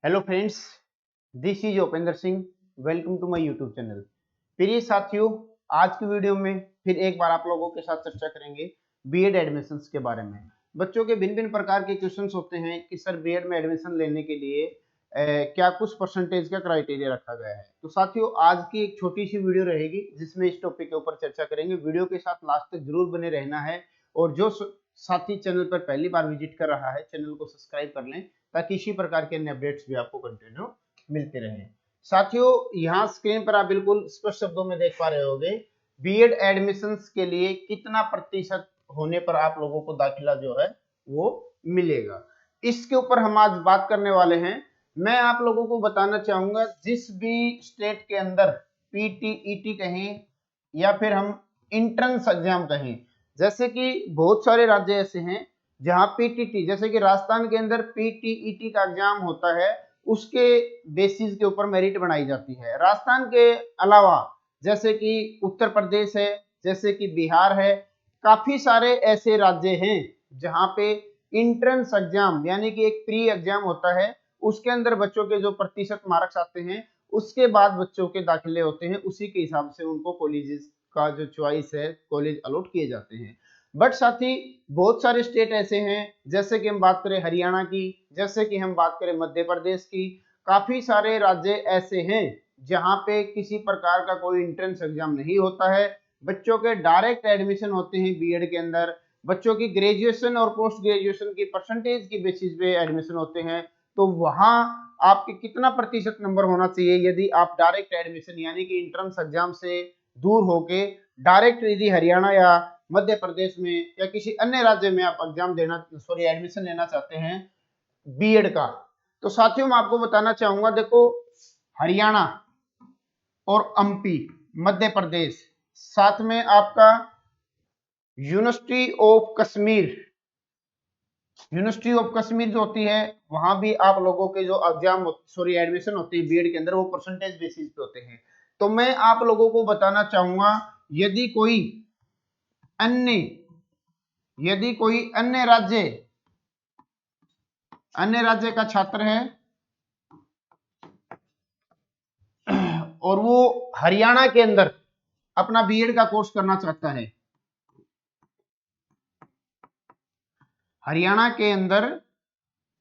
Hello friends, this is Upendra Singh. Welcome to my YouTube channel. प्रिय साथियों, आज की वीडियो में फिर एक बार आप लोगों के साथ चर्चा करेंगे बीएड एडमिशन्स के बारे में। बच्चों के भिन्न भिन्न प्रकार के क्वेश्चंस होते हैं कि सर बीएड में एडमिशन लेने के लिए क्या कुछ परसेंटेज का क्राइटेरिया रखा गया है। तो साथियों, आज की एक छोटी सी वीडियो रहेगी जिसमें इस टॉपिक के ऊपर चर्चा करेंगे। वीडियो के साथ लास्ट तक जरूर बने रहना है और जो साथी चैनल पर पहली बार विजिट कर रहा है चैनल को सब्सक्राइब कर लें ताकि इसी प्रकार के अन्य अपडेट्स भी आपको कंटिन्यू मिलते रहें। साथियों, यहाँ स्क्रीन पर आप बिल्कुल स्पष्ट शब्दों में देख पा रहे होंगे बीएड एडमिशंस के लिए कितना प्रतिशत होने पर आप लोगों को दाखिला जो है वो मिलेगा। इसके ऊपर हम आज बात करने वाले हैं। मैं आप लोगों को बताना चाहूंगा, जिस भी स्टेट के अंदर पीटीईटी कहें या फिर हम इंट्रेंस एग्जाम कहें, जैसे कि बहुत सारे राज्य ऐसे हैं जहां पीटीटी, जैसे कि राजस्थान के अंदर पीटीईटी का एग्जाम होता है, उसके बेसिस के ऊपर मेरिट बनाई जाती है। राजस्थान के अलावा जैसे कि उत्तर प्रदेश है, जैसे कि बिहार है, काफी सारे ऐसे राज्य हैं जहां पे इंट्रेंस एग्जाम यानी कि एक प्री एग्जाम होता है, उसके अंदर बच्चों के जो प्रतिशत मार्क्स आते हैं उसके बाद बच्चों के दाखिले होते हैं, उसी के हिसाब से उनको कॉलेजेस का जो चॉइस है कॉलेज अलॉट किए जाते हैं। बट साथ ही बहुत सारे स्टेट ऐसे हैं, जैसे कि हम बात करें हरियाणा की, जैसे कि हम बात करें मध्य प्रदेश की, काफी सारे राज्य ऐसे हैं जहां पे किसी प्रकार का कोई एंट्रेंस एग्जाम नहीं होता है। बच्चों के डायरेक्ट एडमिशन होते हैं बीएड के अंदर। बच्चों की ग्रेजुएशन और पोस्ट ग्रेजुएशन की परसेंटेज की बेसिस पे एडमिशन होते हैं। तो वहां आपके कितना प्रतिशत नंबर होना चाहिए यदि आप डायरेक्ट एडमिशन यानी कि एंट्रेंस एग्जाम से दूर होके डायरेक्ट यदि हरियाणा या मध्य प्रदेश में या किसी अन्य राज्य में आप एग्जाम देना एडमिशन लेना चाहते हैं बीएड का, तो साथियों मैं आपको बताना चाहूंगा, देखो हरियाणा और एमपी, मध्य प्रदेश, साथ में आपका university of Kashmir, university of Kashmir जो होती है, वहां भी आप लोगों के जो एग्जाम एडमिशन होते हैं बीएड के अंदर वो परसेंटेज बेसिस पे होते हैं। तो मैं आप लोगों को बताना चाहूंगा, यदि कोई अन्य राज्य का छात्र है और वो हरियाणा के अंदर अपना बीएड का कोर्स करना चाहता है, हरियाणा के अंदर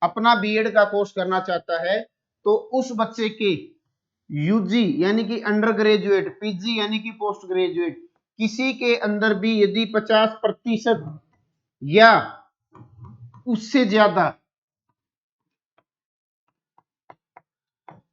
अपना बीएड का कोर्स करना चाहता है, तो उस बच्चे के यूजी यानी कि अंडर ग्रेजुएट, पीजी यानी कि पोस्ट ग्रेजुएट, किसी के अंदर भी यदि 50% या उससे ज्यादा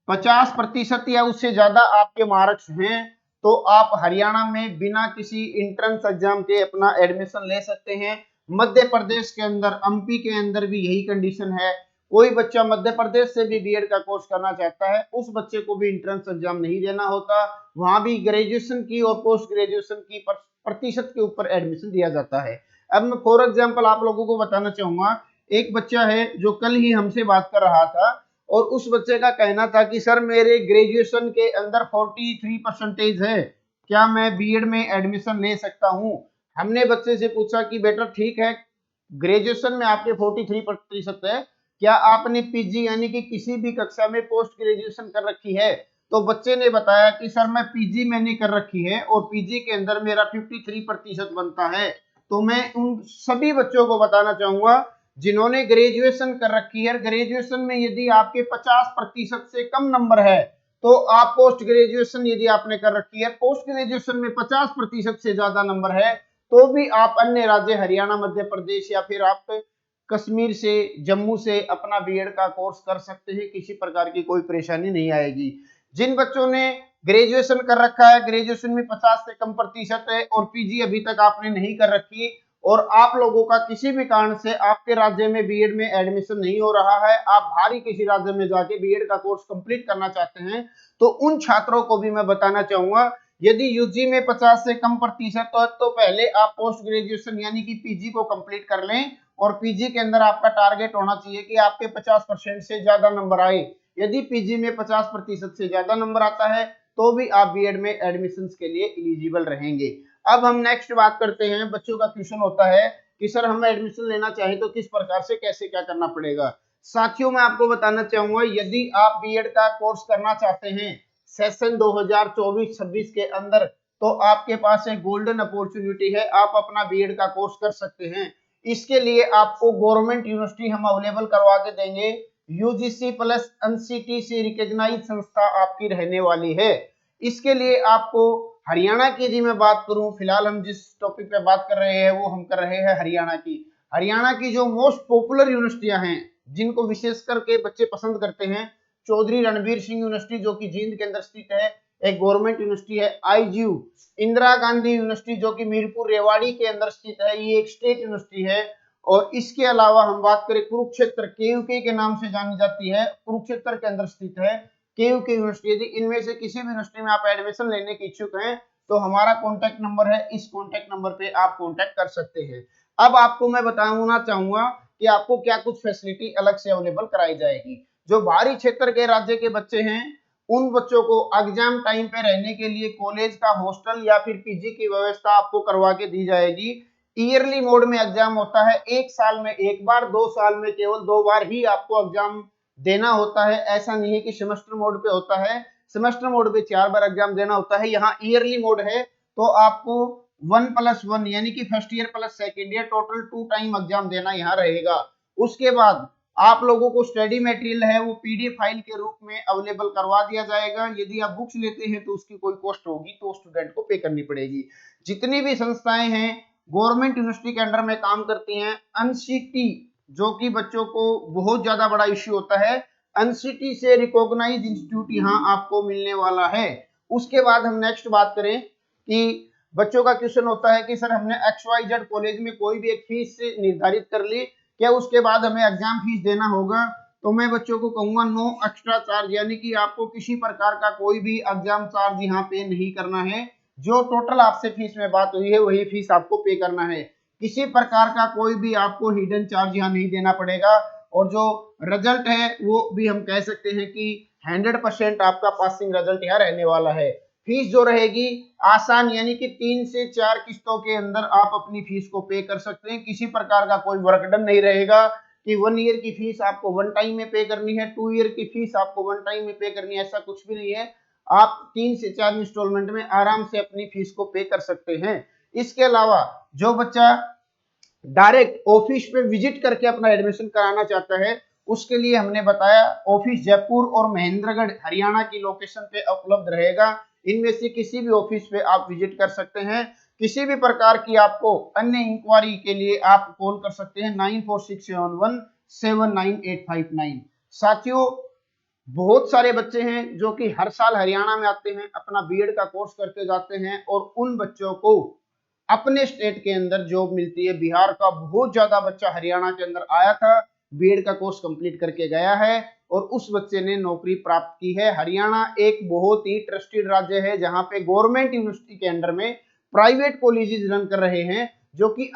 50% या उससे ज्यादा आपके मार्क्स हैं तो आप हरियाणा में बिना किसी इंट्रेंस एग्जाम के अपना एडमिशन ले सकते हैं। मध्य प्रदेश के अंदर, एमपी के अंदर भी यही कंडीशन है। कोई बच्चा मध्य प्रदेश से भी बीएड का कोर्स करना चाहता है, उस बच्चे को भी इंट्रेंस एग्जाम नहीं देना होता, वहां भी ग्रेजुएशन की और पोस्ट ग्रेजुएशन की प्रतिशत के ऊपर एडमिशन दिया जाता है। अब मैं फॉर एग्जाम्पल आप लोगों को बताना चाहूंगा, एक बच्चा है जो कल ही हमसे बात कर रहा था और उस बच्चे का कहना था कि सर मेरे ग्रेजुएशन के अंदर 43% है, क्या मैं बीएड में एडमिशन ले सकता हूं। हमने बच्चे से पूछा कि बेटा ठीक है, ग्रेजुएशन में आपके 43% है, क्या आपने पीजी यानी कि किसी भी कक्षा में पोस्ट ग्रेजुएशन कर रखी है। तो बच्चे ने बताया कि सर मैं पीजी मैंने कर रखी है और पीजी के अंदर मेरा 53% बनता है। तो मैं उन सभी बच्चों को बताना चाहूंगा जिन्होंने ग्रेजुएशन कर रखी है, ग्रेजुएशन में यदि आपके 50% से कम नंबर है तो आप पोस्ट ग्रेजुएशन यदि आपने कर रखी है, पोस्ट ग्रेजुएशन में 50% से ज्यादा नंबर है, तो भी आप अन्य राज्य हरियाणा, मध्य प्रदेश या फिर आप कश्मीर से, जम्मू से अपना बीएड का कोर्स कर सकते हैं, किसी प्रकार की कोई परेशानी नहीं आएगी। जिन बच्चों ने ग्रेजुएशन कर रखा है, ग्रेजुएशन में 50 से कम प्रतिशत है और पीजी अभी तक आपने नहीं कर रखी और आप लोगों का किसी भी कारण से आपके राज्य में बीएड में एडमिशन नहीं हो रहा है, आप बाहरी किसी राज्य में जाके बीएड का कोर्स कंप्लीट करना चाहते हैं, तो उन छात्रों को भी मैं बताना चाहूंगा, यदि यूजी में 50 से कम प्रतिशत तो पहले आप पोस्ट ग्रेजुएशन यानी कि पीजी को कंप्लीट कर लें और पीजी के अंदर आपका टारगेट होना चाहिए कि आपके 50% से ज्यादा नंबर आए। यदि पीजी में 50% से ज्यादा नंबर आता है तो भी आप बीएड में एडमिशन के लिए एलिजिबल रहेंगे। अब हम नेक्स्ट बात करते हैं, बच्चों का क्वेश्चन होता है कि सर हम एडमिशन लेना चाहें तो किस प्रकार से कैसे क्या करना पड़ेगा। साथियों मैं आपको बताना चाहूंगा, यदि आप बीएड का कोर्स करना चाहते हैं सेशन 2024-26 के अंदर, तो आपके पास एक गोल्डन अपॉर्चुनिटी है, आप अपना बीएड का कोर्स कर सकते हैं। इसके लिए आपको गवर्नमेंट यूनिवर्सिटी हम अवेलेबल करवा के देंगे, यूजीसी प्लस एनसीटी से रिकॉग्नाइज संस्था आपकी रहने वाली है। इसके लिए आपको हरियाणा की यदि मैं बात करूं, फिलहाल हम जिस टॉपिक पे बात कर रहे हैं वो हम कर रहे हैं हरियाणा की। हरियाणा की जो मोस्ट पॉपुलर यूनिवर्सिटियां हैं जिनको विशेष करके बच्चे पसंद करते हैं, चौधरी रणबीर सिंह यूनिवर्सिटी जो कि जींद के अंदर स्थित है, एक गवर्नमेंट यूनिवर्सिटी है आईजीयू, इंदिरा गांधी यूनिवर्सिटी जो कि मीरपुर रेवाड़ी के अंदर स्थित है, ये एक स्टेट यूनिवर्सिटी है। और इसके अलावा हम बात करें कुरुक्षेत्र, केयूके के नाम से जानी जाती है, कुरुक्षेत्र के अंदर स्थित है केयूके यूनिवर्सिटी। यदि इनमें से किसी भी यूनिवर्सिटी में आप एडमिशन लेने के इच्छुक हैं तो हमारा कॉन्टैक्ट नंबर है, इस कॉन्टैक्ट नंबर पे आप कॉन्टैक्ट कर सकते हैं। अब आपको मैं बताना चाहूंगा कि आपको क्या कुछ फैसिलिटी अलग से अवेलेबल कराई जाएगी। जो बाहरी क्षेत्र के राज्य के बच्चे हैं उन बच्चों को एग्जाम टाइम पे रहने के लिए कॉलेज का हॉस्टल या फिर पीजी की व्यवस्था आपको करवा के दी जाएगी। ईयरली मोड में एग्जाम होता है, एक साल में एक बार, 2 साल में केवल 2 बार ही आपको एग्जाम देना होता है। ऐसा नहीं है कि सेमेस्टर मोड पे होता है, सेमेस्टर मोड पे 4 बार एग्जाम देना होता है। यहाँ ईयरली मोड है तो आपको 1+1 यानी कि first year plus second year total 2 time exam देना यहाँ रहेगा। उसके बाद आप लोगों को स्टडी मटेरियल है वो पीडीएफ फाइल के रूप में अवेलेबल करवा दिया जाएगा। यदि आप बुक्स लेते हैं तो उसकी कोई कॉस्ट होगी तो स्टूडेंट को पे करनी पड़ेगी। जितनी भी संस्थाएं हैं गवर्नमेंट यूनिवर्सिटी के अंडर में काम करती हैं, एनसीटी जो कि बच्चों को बहुत ज्यादा बड़ा इश्यू होता है, एनसीटी से रिकॉग्नाइज इंस्टीट्यूट यहाँ आपको मिलने वाला है। उसके बाद हम नेक्स्ट बात करें कि बच्चों का क्वेश्चन होता है कि सर हमने XYZ कॉलेज में कोई भी एक फीस निर्धारित कर ली, क्या उसके बाद हमें एग्जाम फीस देना होगा? तो मैं बच्चों को कहूंगा नो एक्स्ट्रा चार्ज, यानी कि आपको किसी प्रकार का कोई भी एग्जाम चार्ज यहाँ पे नहीं करना है। जो टोटल आपसे फीस में बात हुई है वही फीस आपको पे करना है। किसी प्रकार का कोई भी आपको हिडन चार्ज यहाँ नहीं देना पड़ेगा। और जो रिजल्ट है वो भी हम कह सकते हैं कि 100% आपका पासिंग रिजल्ट यहाँ रहने वाला है। फीस जो रहेगी आसान, यानी कि 3 से 4 किस्तों के अंदर आप अपनी फीस को पे कर सकते हैं। किसी प्रकार का कोई वर्कडन नहीं रहेगा कि 1 ईयर की फीस आपको 1 टाइम में पे करनी है, 2 ईयर की फीस आपको 1 टाइम में पे करनी है, ऐसा कुछ भी नहीं है। आप 3 से 4 इंस्टॉलमेंट में आराम से अपनी फीस को पे कर सकते हैं। इसके अलावा जो बच्चा डायरेक्ट ऑफिस पे विजिट करके अपना एडमिशन कराना चाहता है उसके लिए हमने बताया ऑफिस जयपुर और महेंद्रगढ़ हरियाणा की लोकेशन पे उपलब्ध रहेगा। इनमें से किसी भी ऑफिस पे आप विजिट कर सकते हैं। किसी भी प्रकार की आपको अन्य इंक्वायरी के लिए आप कॉल कर सकते हैं 9467179859। साथियों बहुत सारे बच्चे हैं जो कि हर साल हरियाणा में आते हैं, अपना बीएड का कोर्स करके जाते हैं और उन बच्चों को अपने स्टेट के अंदर जॉब मिलती है। बिहार का बहुत ज्यादा बच्चा हरियाणा के अंदर आया था, बीएड का कोर्स कंप्लीट करके गया है और उस बच्चे ने नौकरी प्राप्त की है। हरियाणा एक बहुत ही ट्रस्टेड राज्य है जहां पे गवर्नमेंट यूनिवर्सिटी के अंडर में प्राइवेट कॉलेजेस रन कर रहे हैं जो कि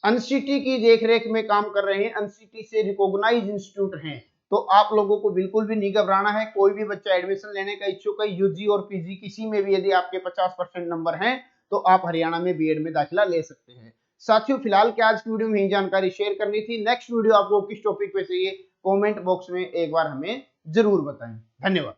एनसीटी की देखरेख में काम कर रहे हैं, एनसीटी से रिकॉग्नाइज इंस्टीट्यूट हैं। तो आप लोगों को बिल्कुल भी नहीं घबराना है। कोई भी बच्चा एडमिशन लेने का इच्छुक है, यूजी और पीजी किसी में भी यदि आपके 50% नंबर हैं तो आप हरियाणा में बीएड में दाखिला ले सकते हैं। साथियों फिलहाल के आज की वीडियो में यही जानकारी शेयर करनी थी। नेक्स्ट वीडियो आपको किस टॉपिक पे चाहिए कमेंट बॉक्स में एक बार हमें जरूर बताएं। धन्यवाद।